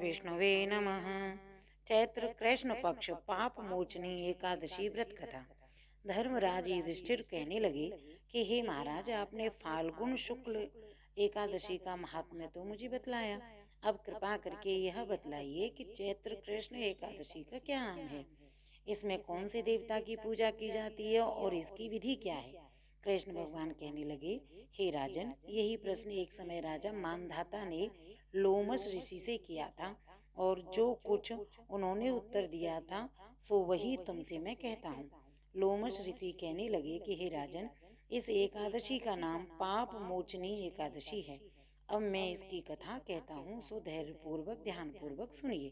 विष्णुवे नमः। चैत्र कृष्ण पक्ष पाप मोचनी एकादशी व्रत कथा। धर्मराज युधिष्ठिर कहने लगे कि हे महाराज, आपने फाल्गुन शुक्ल एकादशी का महात्म्य तो मुझे बतलाया, अब कृपा करके यह बतलाइए कि चैत्र कृष्ण एकादशी का क्या नाम है, इसमें कौन से देवता की पूजा की जाती है और इसकी विधि क्या है। कृष्ण भगवान कहने लगे, हे राजन, यही प्रश्न एक समय राजा मानधाता ने लोमस ऋषि से किया था और जो कुछ उन्होंने उत्तर दिया था सो वही तुमसे मैं कहता हूँ। लोमस ऋषि कहने लगे कि हे राजन, इस एकादशी का नाम पाप मोचनी एकादशी है। अब मैं इसकी कथा कहता हूँ, सो धैर्यपूर्वक ध्यानपूर्वक सुनिए।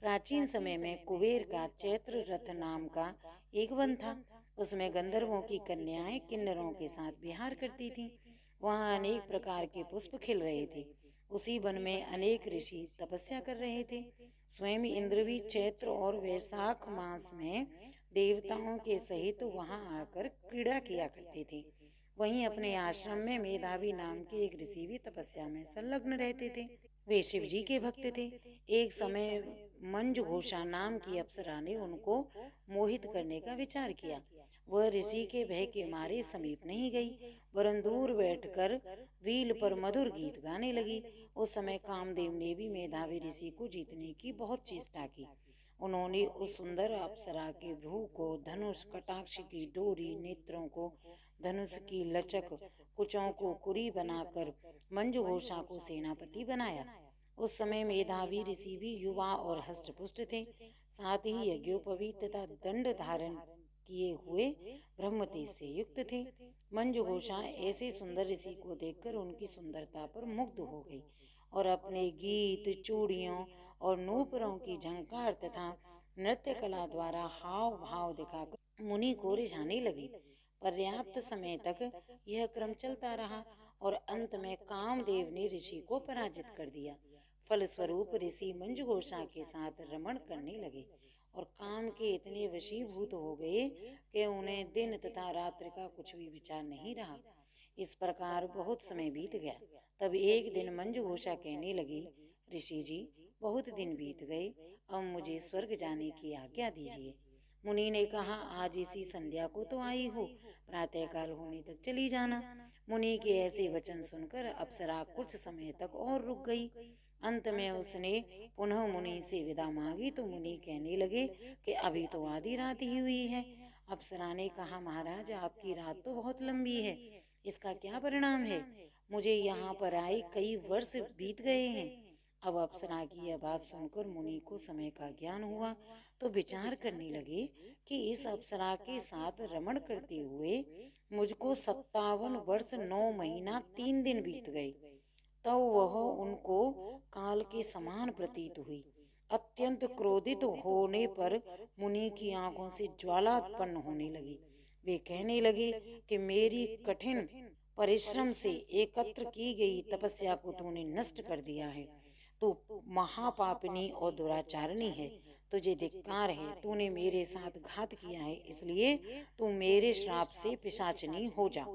प्राचीन समय में कुबेर का चैत्र रथ नाम का एक वन था। उसमें गंधर्वों की कन्याएं किन्नरों के साथ विहार करती थीं। वहाँ अनेक प्रकार के पुष्प खिल रहे थे। उसी वन में अनेक ऋषि तपस्या कर रहे थे। स्वयं इंद्र भी चैत्र और वैशाख मास में देवताओं के सहित वहाँ आकर क्रीड़ा किया करते थे। वहीं अपने आश्रम में मेधावी नाम के एक ऋषि भी तपस्या में संलग्न रहते थे। वे शिव जी के भक्त थे। एक समय मंजुघोषा नाम की अप्सरा ने उनको मोहित करने का विचार किया। वह ऋषि के भय के मारे समीप नहीं गई, वरन दूर बैठकर वील पर मधुर गीत गाने लगी। उस समय कामदेव ने भी मेधावी ऋषि को जीतने की बहुत चेष्टा की। उन्होंने उस सुंदर अप्सरा के भ्रू को धनुष, कटाक्ष की डोरी, नेत्रों को धनुष की लचक, कुचों को कुरी बनाकर मंजुघोषा को सेनापति बनाया। उस समय मेधावी ऋषि भी युवा और हष्टपुष्ट थे, साथ ही यज्ञोपवीत तथा दंड धारण किए हुए ब्रह्म तेज से युक्त थे। मंजुघोषा ऐसे सुंदर ऋषि को देखकर उनकी सुंदरता पर मुग्ध हो गई और अपने गीत, चूड़ियों और नूपुरों की झंकार तथा नृत्य कला द्वारा हाव भाव दिखाकर मुनि को रिझाने लगी। पर्याप्त समय तक यह क्रम चलता रहा और अंत में कामदेव ने ऋषि को पराजित कर दिया। फलस्वरूप ऋषि मंजुघोषा के साथ रमण करने लगे और काम के इतने वशीभूत हो गए कि उन्हें दिन तथा रात्रि का कुछ भी विचार नहीं रहा। इस प्रकार बहुत समय बीत गया। तब एक दिन मंजुघोषा कहने लगी, ऋषि जी, बहुत दिन बीत गए, अब मुझे स्वर्ग जाने की आज्ञा दीजिए। मुनि ने कहा, आज इसी संध्या को तो आई हो, प्रातःकाल होने तक चली जाना। मुनि के ऐसे वचन सुनकर अप्सरा कुछ समय तक और रुक गई। अंत में उसने पुनः मुनि से विदा मांगी तो मुनि कहने लगे कि अभी तो आधी रात ही हुई है। अप्सरा ने कहा, महाराज, आपकी रात तो बहुत लंबी है, इसका क्या परिणाम है? मुझे यहाँ पर आए कई वर्ष बीत गए हैं। अब अप्सरा की यह बात सुनकर मुनि को समय का ज्ञान हुआ तो विचार करने लगे कि इस अप्सरा के साथ रमण करते हुए मुझको 57 वर्ष 9 महीना 3 दिन बीत गए। तब वह उनको काल के समान प्रतीत हुई। अत्यंत क्रोधित होने पर मुनि की आंखों से ज्वाला उत्पन्न होने लगी। वे कहने लगे कि मेरी कठिन परिश्रम से एकत्र की गई तपस्या को तूने नष्ट कर दिया है। तू महापापिनी और दुराचारणी है, तुझे धिक्कार है, तूने मेरे साथ घात किया है, इसलिए तू मेरे श्राप से पिशाचिनी हो जा।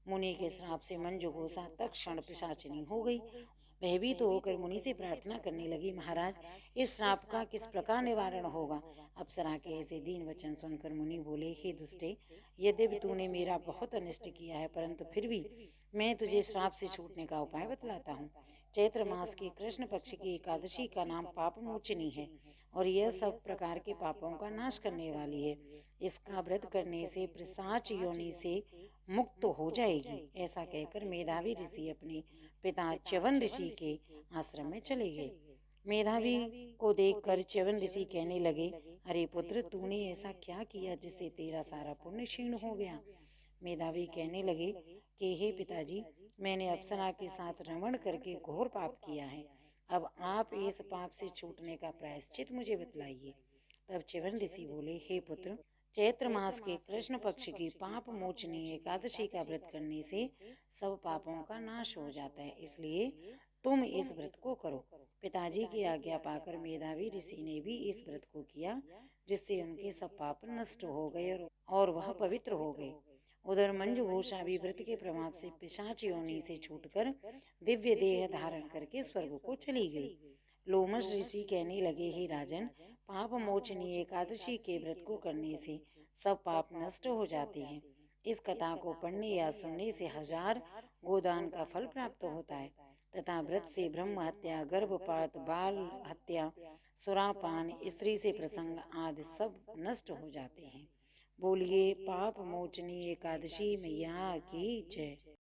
मुनि के श्राप से मंजुघोषा तत्क्षण पिशाचिनी हो गई। भयभीत होकर मुनि से प्रार्थना करने लगी, महाराज, इस श्राप का किस प्रकार निवारण होगा? अप्सरा के ऐसे दीन वचन सुनकर मुनि बोले, हे दुष्टे, यद्यपि तूने मेरा बहुत अनिष्ट किया है, परंतु फिर भी मैं तुझे श्राप से छूटने का उपाय बतलाता हूँ। चैत्र मास की कृष्ण पक्ष की एकादशी का नाम पाप मोचनी है और यह सब प्रकार के पापों का नाश करने वाली है। इसका व्रत करने से पिशाच योनि से मुक्त हो जाएगी। ऐसा कहकर मेधावी ऋषि अपने पिता च्यवन ऋषि के आश्रम में चले गए। मेधावी को देखकर च्यवन ऋषि कहने लगे, अरे पुत्र, तूने ऐसा क्या किया जिससे तेरा सारा पुण्य क्षीण हो गया? मेधावी कहने लगे कि हे पिताजी, मैंने अप्सरा के साथ रमण करके घोर पाप किया है। अब आप इस पाप से छूटने का प्रायश्चित मुझे बतलाइए। तब च्यवन ऋषि बोले, हे पुत्र, चैत्र मास के कृष्ण पक्ष की पाप मोचनी एकादशी का व्रत करने से सब पापों का नाश हो जाता है, इसलिए तुम इस व्रत को करो। पिताजी की आज्ञा पाकर मेधावी ऋषि ने भी इस व्रत को किया, जिससे उनके सब पाप नष्ट हो गए और वह पवित्र हो गए। उधर मंजुघोषा भी व्रत के प्रभाव से पिशाच योनि से छूटकर दिव्य देह धारण करके स्वर्ग को चली गई। लोमश ऋषि कहने लगे, हे राजन, पाप मोचनी एकादशी के व्रत को करने से सब पाप नष्ट हो जाते हैं। इस कथा को पढ़ने या सुनने से 1000 गोदान का फल प्राप्त होता है तथा व्रत से ब्रह्म हत्या, गर्भपात, बाल हत्या, सुरापान, स्त्री से प्रसंग आदि सब नष्ट हो जाते हैं। बोलिए पाप मोचनी एकादशी मैया की जय।